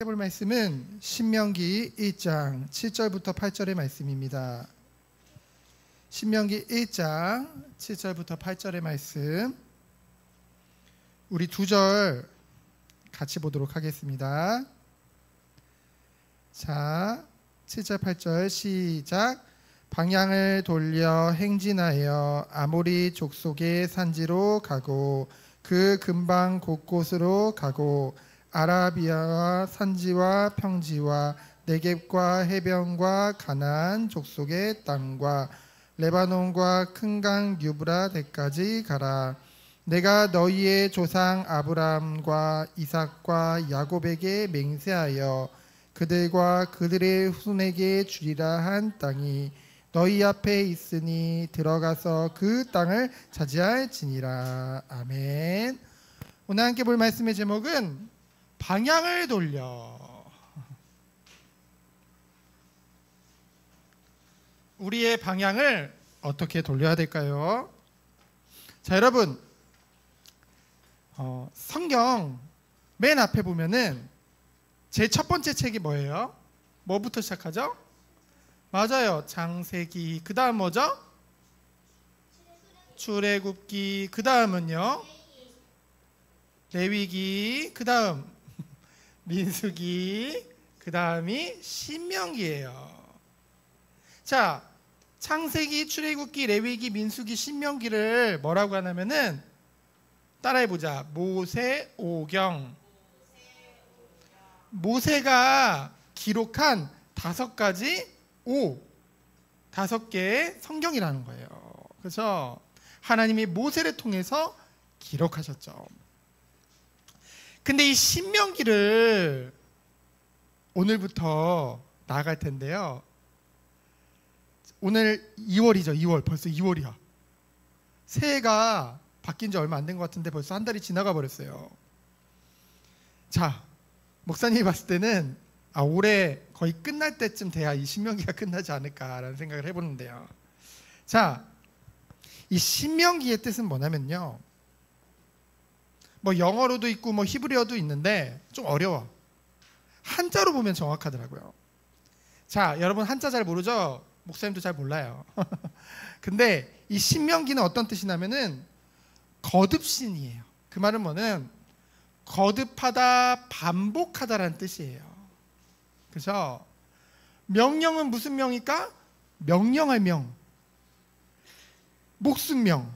볼 말씀은 신명기 1장 7절부터 8절의 말씀입니다. 신명기 1장 7절부터 8절의 말씀, 우리 2절 같이 보도록 하겠습니다. 자, 7절 8절 시작. 방향을 돌려 행진하여 아모리 족속의 산지로 가고 그 근방 곳곳으로 가고 아라비아와 산지와 평지와 네겝과 해변과 가나안 족속의 땅과 레바논과 큰 강 유브라데까지 가라. 내가 너희의 조상 아브라함과 이삭과 야곱에게 맹세하여 그들과 그들의 후손에게 주리라 한 땅이 너희 앞에 있으니 들어가서 그 땅을 차지할지니라. 아멘. 오늘 함께 볼 말씀의 제목은 방향을 돌려. 우리의 방향을 어떻게 돌려야 될까요? 자, 여러분, 성경 맨 앞에 보면은 제 첫 번째 책이 뭐예요? 뭐부터 시작하죠? 맞아요, 창세기. 그 다음 뭐죠? 출애굽기. 그 다음은요? 레위기. 그 다음 민수기. 그 다음이 신명기예요. 자, 창세기, 출애굽기, 레위기, 민수기, 신명기를 뭐라고 하냐면은 따라해보자. 모세오경. 모세가 기록한 5개의 성경이라는 거예요. 그래서 하나님이 모세를 통해서 기록하셨죠. 근데 이 신명기를 오늘부터 나아갈 텐데요. 오늘 2월이죠. 2월. 벌써 2월이야. 새해가 바뀐 지 얼마 안 된 것 같은데 벌써 한 달이 지나가 버렸어요. 자, 목사님이 봤을 때는 올해 거의 끝날 때쯤 돼야 이 신명기가 끝나지 않을까라는 생각을 해보는데요. 자, 이 신명기의 뜻은 뭐냐면요, 뭐 영어로도 있고 뭐 히브리어도 있는데 좀 어려워. 한자로 보면 정확하더라고요. 자, 여러분 한자 잘 모르죠? 목사님도 잘 몰라요. 근데 이 신명기는 어떤 뜻이냐면은 거듭신이에요. 그 말은 뭐는 거듭하다, 반복하다라는 뜻이에요. 그래서 명령은 무슨 명일까? 명령할 명, 목숨명,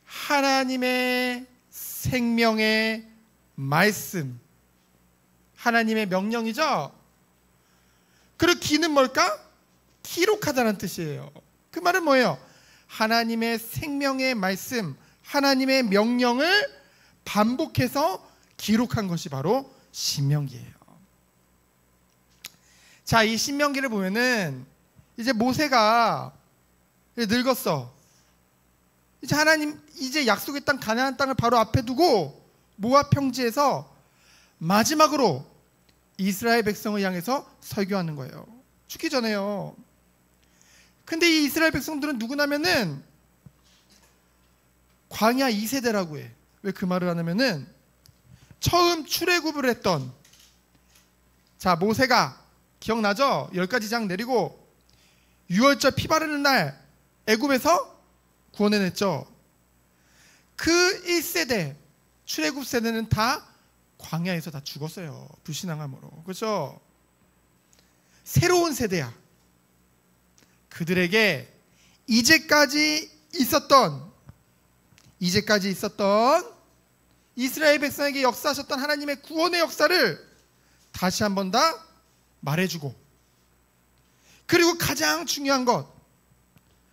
하나님의 생명의 말씀, 하나님의 명령이죠. 그리고 기는 뭘까? 기록하다는 뜻이에요. 그 말은 뭐예요? 하나님의 생명의 말씀, 하나님의 명령을 반복해서 기록한 것이 바로 신명기예요. 자, 이 신명기를 보면은 이제 모세가 늙었어. 이제 하나님 이제 약속의 땅 가나안 땅을 바로 앞에 두고 모압 평지에서 마지막으로 이스라엘 백성을 향해서 설교하는 거예요. 죽기 전에요. 근데 이 이스라엘 백성들은 누구냐면은 광야 2세대라고 해. 왜 그 말을 하냐면은 처음 출애굽을 했던, 자, 모세가 기억나죠? 10가지 장 내리고 유월절 피 바르는 날 애굽에서 구원해냈죠. 그 1세대 출애굽 세대는 다 광야에서 다 죽었어요. 불신앙함으로. 그렇죠? 새로운 세대야. 그들에게 이제까지 있었던 이스라엘 백성에게 역사하셨던 하나님의 구원의 역사를 다시 한 번 다 말해주고, 그리고 가장 중요한 것,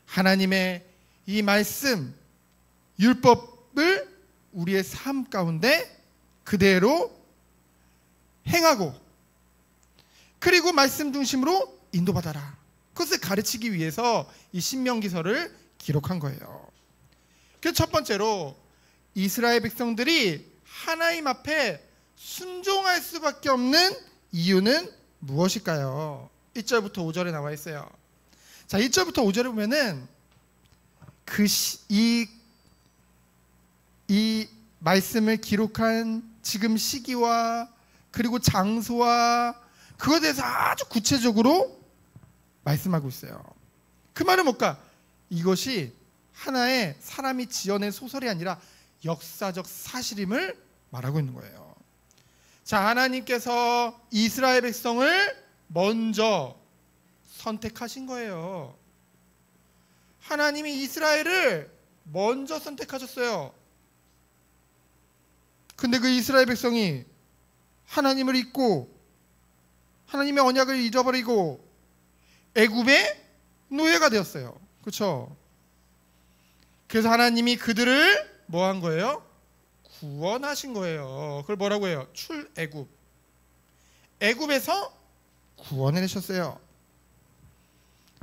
하나님의 이 말씀, 율법을 우리의 삶 가운데 그대로 행하고, 그리고 말씀 중심으로 인도받아라. 그것을 가르치기 위해서 이 신명기서를 기록한 거예요. 그래서 첫 번째로 이스라엘 백성들이 하나님 앞에 순종할 수밖에 없는 이유는 무엇일까요? 1절부터 5절에 나와 있어요. 자, 1절부터 5절에 보면은 이 말씀을 기록한 지금 시기와 그리고 장소와 그것에 대해서 아주 구체적으로 말씀하고 있어요. 그 말은 뭘까? 이것이 하나의 사람이 지어낸 소설이 아니라 역사적 사실임을 말하고 있는 거예요. 자, 하나님께서 이스라엘 백성을 먼저 선택하신 거예요. 하나님이 이스라엘을 먼저 선택하셨어요. 근데 그 이스라엘 백성이 하나님을 잊고 하나님의 언약을 잊어버리고 애굽의 노예가 되었어요. 그렇죠? 그래서 하나님이 그들을 뭐 한 거예요? 구원하신 거예요. 그걸 뭐라고 해요? 출애굽. 애굽에서 구원해내셨어요.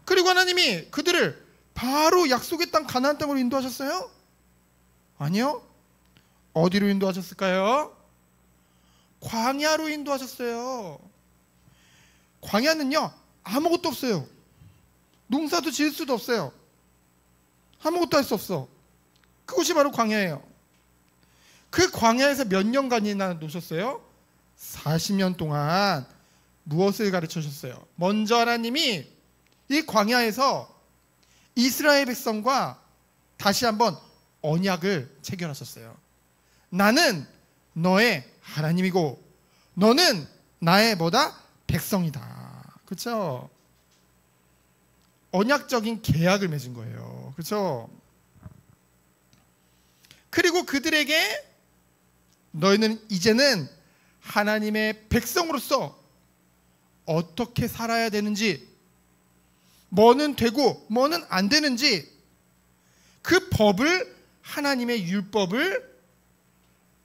그리고 하나님이 그들을 바로 약속의 땅 가나안 땅으로 인도하셨어요? 아니요. 어디로 인도하셨을까요? 광야로 인도하셨어요. 광야는요, 아무것도 없어요. 농사도 지을 수도 없어요. 아무것도 할 수 없어. 그곳이 바로 광야예요. 그 광야에서 몇 년간이나 노셨어요? 40년 동안 무엇을 가르쳐 주셨어요? 먼저 하나님이 이 광야에서 이스라엘 백성과 다시 한번 언약을 체결하셨어요. 나는 너의 하나님이고 너는 나의 뭐다? 백성이다. 그렇죠? 언약적인 계약을 맺은 거예요. 그렇죠? 그리고 그들에게 너희는 이제는 하나님의 백성으로서 어떻게 살아야 되는지, 뭐는 되고 뭐는 안 되는지 그 법을, 하나님의 율법을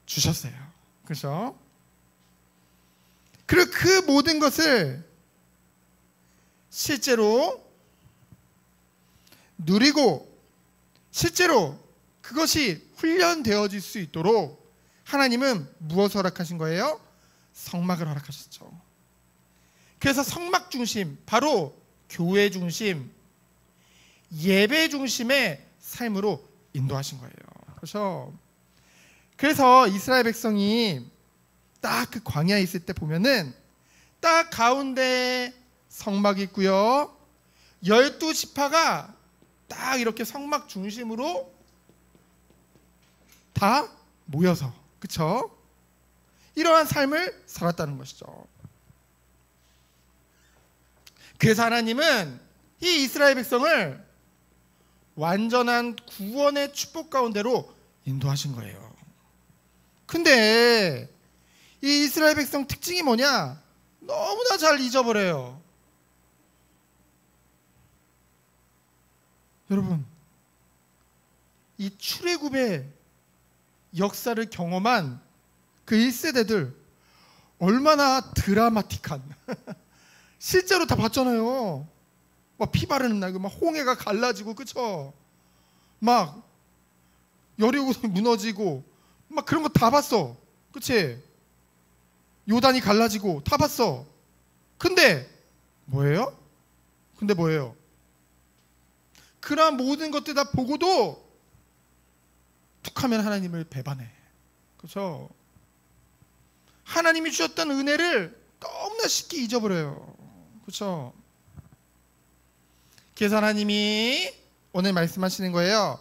주셨어요. 그렇죠? 그리고 그 모든 것을 실제로 누리고 실제로 그것이 훈련되어질 수 있도록 하나님은 무엇을 허락하신 거예요? 성막을 허락하셨죠. 그래서 성막 중심, 바로 교회 중심, 예배 중심의 삶으로 인도하신 거예요. 그렇죠? 그래서 이스라엘 백성이 딱 그 광야에 있을 때 보면은 딱 가운데 성막이 있고요. 12지파가 딱 이렇게 성막 중심으로 다 모여서, 그렇죠? 이러한 삶을 살았다는 것이죠. 그래서 하나님은 이 이스라엘 백성을 완전한 구원의 축복 가운데로 인도하신 거예요. 근데 이 이스라엘 백성 특징이 뭐냐? 너무나 잘 잊어버려요. 여러분, 이 출애굽의 역사를 경험한 그 1세대들 얼마나 드라마틱한 실제로 다 봤잖아요. 막 피 바르는 날, 막 홍해가 갈라지고, 그쵸? 막 여리고성이 무너지고 막 그런 거 다 봤어. 그치? 요단이 갈라지고 다 봤어. 근데 뭐예요? 그러한 모든 것들 다 보고도 툭하면 하나님을 배반해. 그렇죠? 하나님이 주셨던 은혜를 너무나 쉽게 잊어버려요. 그렇죠? 그래서 하나님이 오늘 말씀하시는 거예요.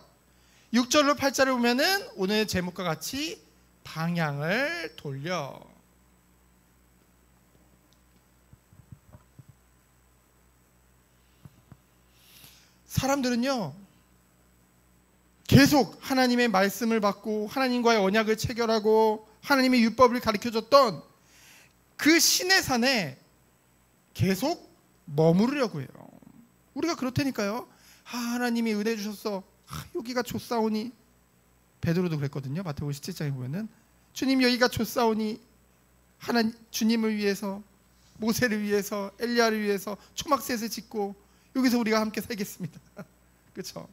6절로 8절을 보면은 오늘 제목과 같이 방향을 돌려. 사람들은요, 계속 하나님의 말씀을 받고 하나님과의 언약을 체결하고 하나님의 율법을 가르쳐줬던 그 신의 산에 계속 머무르려고 해요. 우리가 그렇다니까요. 하나님이 은혜 주셨어. 여기가 좋사오니. 베드로도 그랬거든요. 마태복음 17장에 보면은 주님 여기가 좋사오니, 하나님 주님을 위해서, 모세를 위해서, 엘리야를 위해서 초막셋을 짓고 여기서 우리가 함께 살겠습니다. 그렇죠?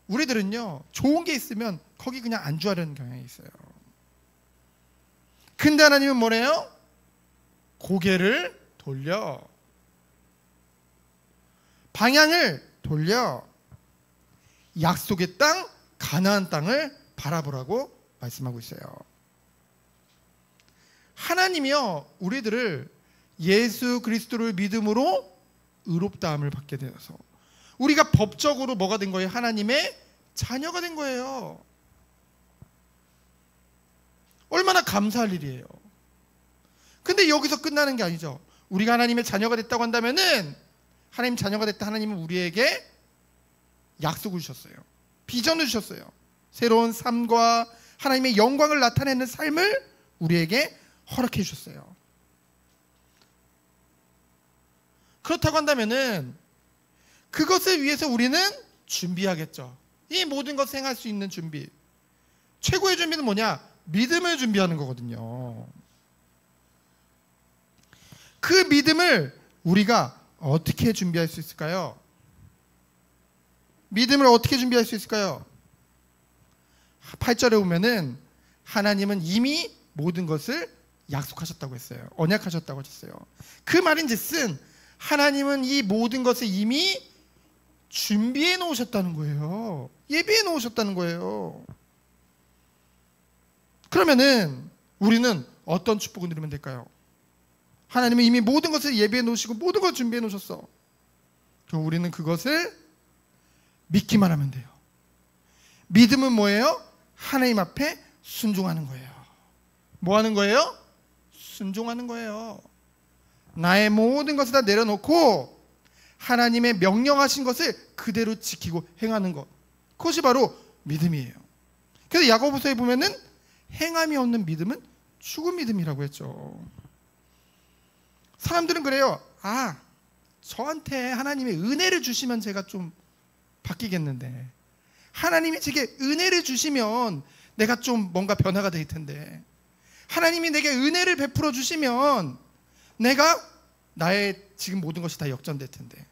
우리들은요, 좋은 게 있으면 거기 그냥 안주하려는 경향이 있어요. 근데 하나님은 뭐래요? 고개를 돌려, 방향을 돌려 약속의 땅, 가나안 땅을 바라보라고 말씀하고 있어요. 하나님이요 우리들을 예수 그리스도를 믿음으로 의롭다함을 받게 되어서 우리가 법적으로 뭐가 된 거예요? 하나님의 자녀가 된 거예요. 얼마나 감사할 일이에요. 근데 여기서 끝나는 게 아니죠. 우리가 하나님의 자녀가 됐다고 한다면은 하나님 자녀가 됐다 하나님은 우리에게 약속을 주셨어요. 비전을 주셨어요. 새로운 삶과 하나님의 영광을 나타내는 삶을 우리에게 허락해 주셨어요. 그렇다고 한다면은 그것을 위해서 우리는 준비하겠죠. 이 모든 것을 행할 수 있는 준비. 최고의 준비는 뭐냐? 믿음을 준비하는 거거든요. 그 믿음을 우리가 어떻게 준비할 수 있을까요? 믿음을 어떻게 준비할 수 있을까요? 8절에 보면은 하나님은 이미 모든 것을 약속하셨다고 했어요. 언약하셨다고 하셨어요. 그 말인즉슨 하나님은 이 모든 것을 이미 준비해 놓으셨다는 거예요. 예비해 놓으셨다는 거예요. 그러면은 우리는 어떤 축복을 누리면 될까요? 하나님은 이미 모든 것을 예비해 놓으시고 모든 것을 준비해 놓으셨어. 그럼 우리는 그것을 믿기만 하면 돼요. 믿음은 뭐예요? 하나님 앞에 순종하는 거예요. 뭐 하는 거예요? 순종하는 거예요. 나의 모든 것을 다 내려놓고 하나님의 명령하신 것을 그대로 지키고 행하는 것. 그것이 바로 믿음이에요. 그래서 야고보서에 보면은 행함이 없는 믿음은 죽은 믿음이라고 했죠. 사람들은 그래요. 저한테 하나님의 은혜를 주시면 제가 좀 바뀌겠는데, 하나님이 제게 은혜를 주시면 내가 좀 뭔가 변화가 될 텐데, 하나님이 내게 은혜를 베풀어 주시면 내가 나의 지금 모든 것이 다 역전될 텐데.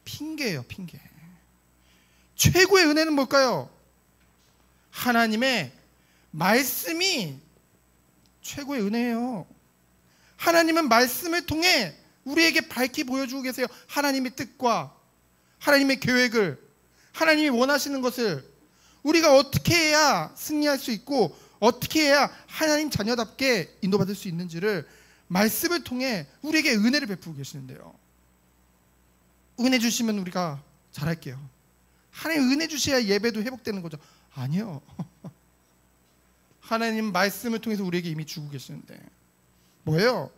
핑계예요, 핑계. 최고의 은혜는 뭘까요? 하나님의 말씀이 최고의 은혜예요. 하나님은 말씀을 통해 우리에게 밝히 보여주고 계세요. 하나님의 뜻과 하나님의 계획을, 하나님이 원하시는 것을 우리가 어떻게 해야 승리할 수 있고 어떻게 해야 하나님 자녀답게 인도받을 수 있는지를 말씀을 통해 우리에게 은혜를 베푸고 계시는데요. 은혜 주시면 우리가 잘할게요. 하나님 은혜 주셔야 예배도 회복되는 거죠. 아니요. 하나님 말씀을 통해서 우리에게 이미 주고 계시는데 뭐예요?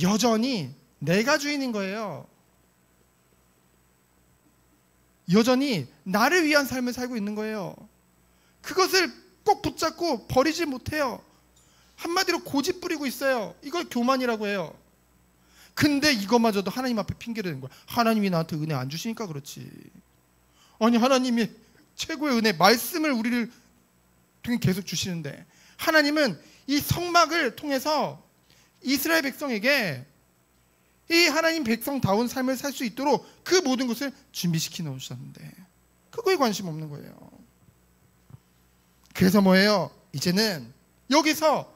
여전히 내가 주인인 거예요. 여전히 나를 위한 삶을 살고 있는 거예요. 그것을 꼭 붙잡고 버리지 못해요. 한마디로 고집 부리고 있어요. 이걸 교만이라고 해요. 근데 이것마저도 하나님 앞에 핑계를 대는 거야. 하나님이 나한테 은혜 안 주시니까 그렇지. 아니 하나님이 최고의 은혜 말씀을 우리를 통해 계속 주시는데, 하나님은 이 성막을 통해서 이스라엘 백성에게 이 하나님 백성다운 삶을 살 수 있도록 그 모든 것을 준비시켜 놓으셨는데 그거에 관심 없는 거예요. 그래서 뭐예요? 이제는 여기서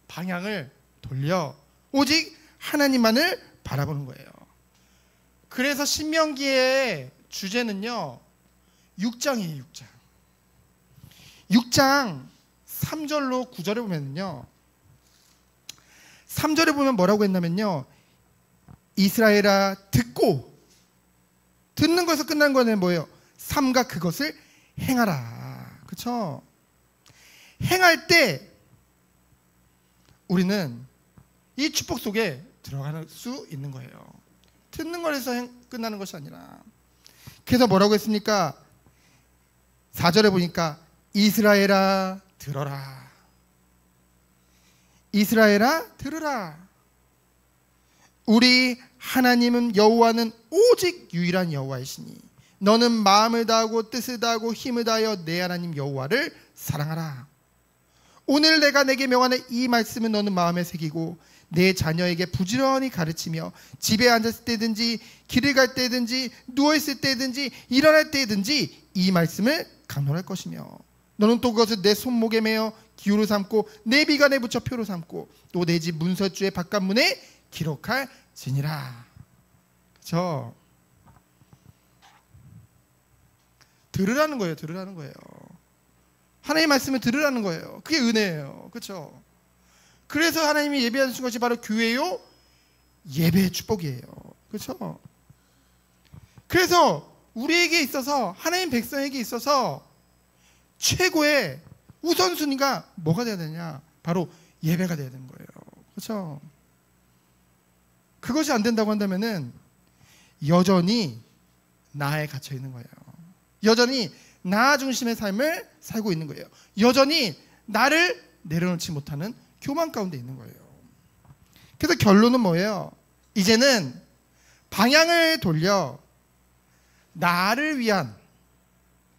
방향을 돌려 오직 하나님만을 바라보는 거예요. 그래서 신명기의 주제는요 6장이에요. 6장 3절로 9절에 보면요, 3절에 보면 뭐라고 했냐면요, 이스라엘아 듣고, 듣는 것에서 끝난 거는 뭐예요? 삼가 그것을 행하라. 그렇죠? 행할 때 우리는 이 축복 속에 들어갈 수 있는 거예요. 듣는 것에서 끝나는 것이 아니라. 그래서 뭐라고 했습니까? 4절에 보니까 이스라엘아 들어라. 이스라엘아 들으라. 우리 하나님은 여호와는 오직 유일한 여호와이시니 너는 마음을 다하고 뜻을 다하고 힘을 다하여 내 하나님 여호와를 사랑하라. 오늘 내가 내게 명하는 이 말씀은 너는 마음에 새기고 내 자녀에게 부지런히 가르치며 집에 앉았을 때든지 길을 갈 때든지 누워있을 때든지 일어날 때든지 이 말씀을 강론할 것이며 너는 또 그것을 내 손목에 매어 기호로 삼고 내 비간에 붙여 표로 삼고 또 내 집 문설주의 바깥문에 기록할지니라. 그렇죠? 들으라는 거예요. 들으라는 거예요. 하나님의 말씀을 들으라는 거예요. 그게 은혜예요. 그렇죠? 그래서 하나님이 예배하신 것이 바로 교회요 예배의 축복이에요. 그렇죠? 그래서 우리에게 있어서, 하나님 백성에게 있어서 최고의 우선순위가 뭐가 돼야 되냐? 바로 예배가 돼야 되는 거예요. 그렇죠? 그것이 안 된다고 한다면은 여전히 나에 갇혀 있는 거예요. 여전히 나 중심의 삶을 살고 있는 거예요. 여전히 나를 내려놓지 못하는 교만 가운데 있는 거예요. 그래서 결론은 뭐예요? 이제는 방향을 돌려 나를 위한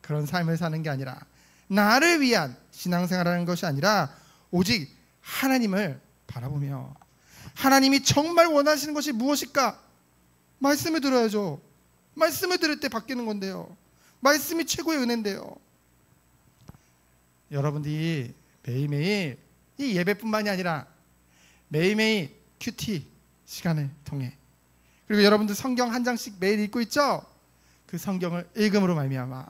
그런 삶을 사는 게 아니라, 나를 위한 신앙생활하는 것이 아니라 오직 하나님을 바라보며, 하나님이 정말 원하시는 것이 무엇일까? 말씀을 들어야죠. 말씀을 들을 때 바뀌는 건데요. 말씀이 최고의 은혜인데요. 여러분들이 매일매일 이 예배뿐만이 아니라 매일매일 큐티 시간을 통해, 그리고 여러분들 성경 한 장씩 매일 읽고 있죠? 그 성경을 읽음으로 말미암아,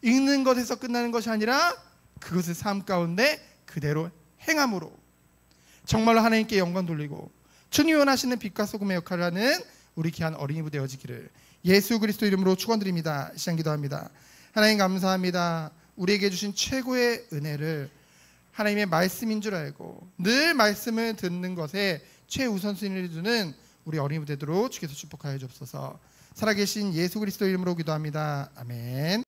읽는 것에서 끝나는 것이 아니라 그것을 삶 가운데 그대로 행함으로 정말로 하나님께 영광 돌리고 주님 원하시는 빛과 소금의 역할을 하는 우리 귀한 어린이부 되어지기를 예수 그리스도 이름으로 축원드립니다. 시간 기도합니다. 하나님 감사합니다. 우리에게 주신 최고의 은혜를 하나님의 말씀인 줄 알고 늘 말씀을 듣는 것에 최우선순위를 두는 우리 어린이부 되도록 주께서 축복하여 주옵소서. 살아계신 예수 그리스도 이름으로 기도합니다. 아멘.